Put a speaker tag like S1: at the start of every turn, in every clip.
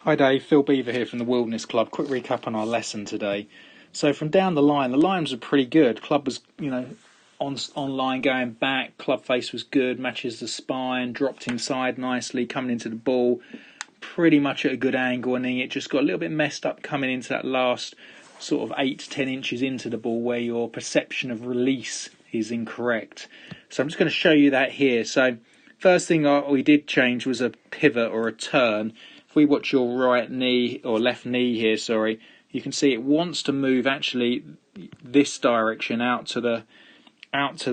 S1: Hi Dave, Phil Beever here from the Wilderness Club. Quick recap on our lesson today. So from down the lines were pretty good. Club was, on line going back. Club face was good, matches the spine, dropped inside nicely, coming into the ball, pretty much at a good angle, and then it just got a little bit messed up coming into that last sort of 8 to 10 inches into the ball where your perception of release is incorrect. So I'm just going to show you that here. So first thing we did change was a pivot or a turn. If we watch your right knee or left knee here, sorry, you can see it wants to move actually this direction out to the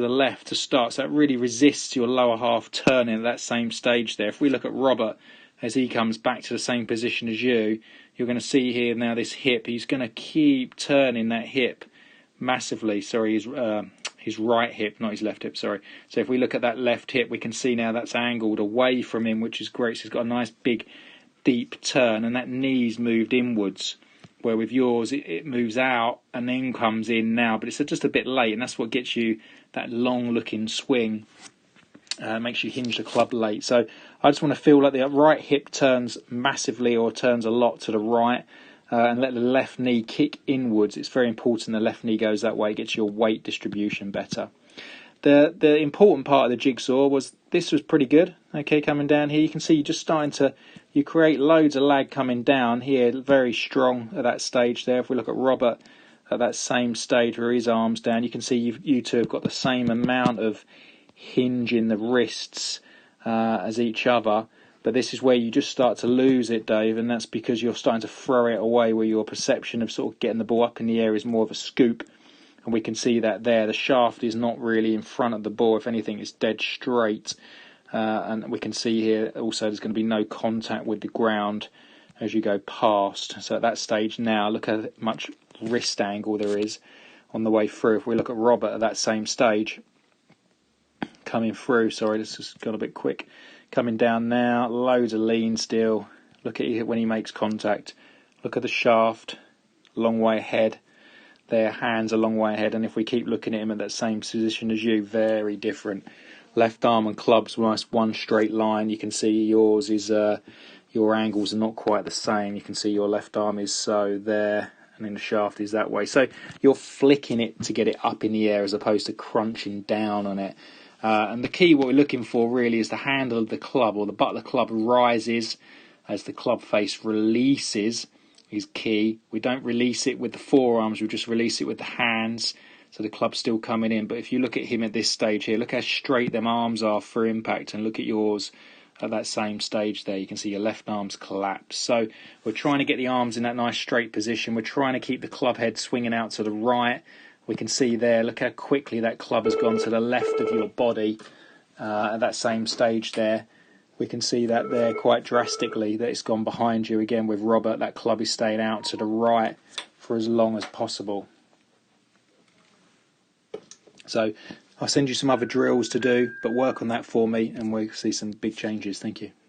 S1: left to start. So that really resists your lower half turning at that same stage there. If we look at Robert as he comes back to the same position as you, you're going to see here now this hip. He's going to keep turning that hip massively. Sorry, his right hip, not his left hip, sorry. So if we look at that left hip, we can see now that's angled away from him, which is great. So he's got a nice big deep turn, and that knee's moved inwards, where with yours it moves out and then comes in now, but it's just a bit late, and that's what gets you that long looking swing. Makes you hinge the club late. So I just want to feel like the right hip turns massively or turns a lot to the right, and let the left knee kick inwards. It's very important the left knee goes that way. It gets your weight distribution better. The important part of the jigsaw was this was pretty good. Okay, coming down here, you can see you're just starting to, you create loads of lag coming down here, very strong at that stage there. If we look at Robert at that same stage where his arm's down, you can see you two have got the same amount of hinge in the wrists as each other. But this is where you just start to lose it, Dave, and that's because you're starting to throw it away, where your perception of sort of getting the ball up in the air is more of a scoop. And we can see that there. The shaft is not really in front of the ball. If anything, it's dead straight. And we can see here also there's going to be no contact with the ground as you go past. So at that stage now, look at how much wrist angle there is on the way through. If we look at Robert at that same stage, coming through, sorry, this has got a bit quick. Coming down now, loads of lean still. Look at it when he makes contact. Look at the shaft, long way ahead. Their hands a long way ahead, and if we keep looking at him at that same position as you, very different. Left arm and clubs, nice one straight line. You can see yours is, your angles are not quite the same. You can see your left arm is so there, and then the shaft is that way. So you're flicking it to get it up in the air as opposed to crunching down on it. And the key, what we're looking for really, is the handle of the club, or the butt of the club rises as the club face releases. Is key. We don't release it with the forearms, we just release it with the hands, so the club's still coming in. But if you look at him at this stage here, look how straight them arms are for impact, and look at yours at that same stage there. You can see your left arm's collapse. So we're trying to get the arms in that nice straight position. We're trying to keep the club head swinging out to the right. We can see there, look how quickly that club has gone to the left of your body at that same stage there. We can see that there quite drastically, that it's gone behind you again with Robert. That club is staying out to the right for as long as possible. So I'll send you some other drills to do, but work on that for me and we'll see some big changes. Thank you.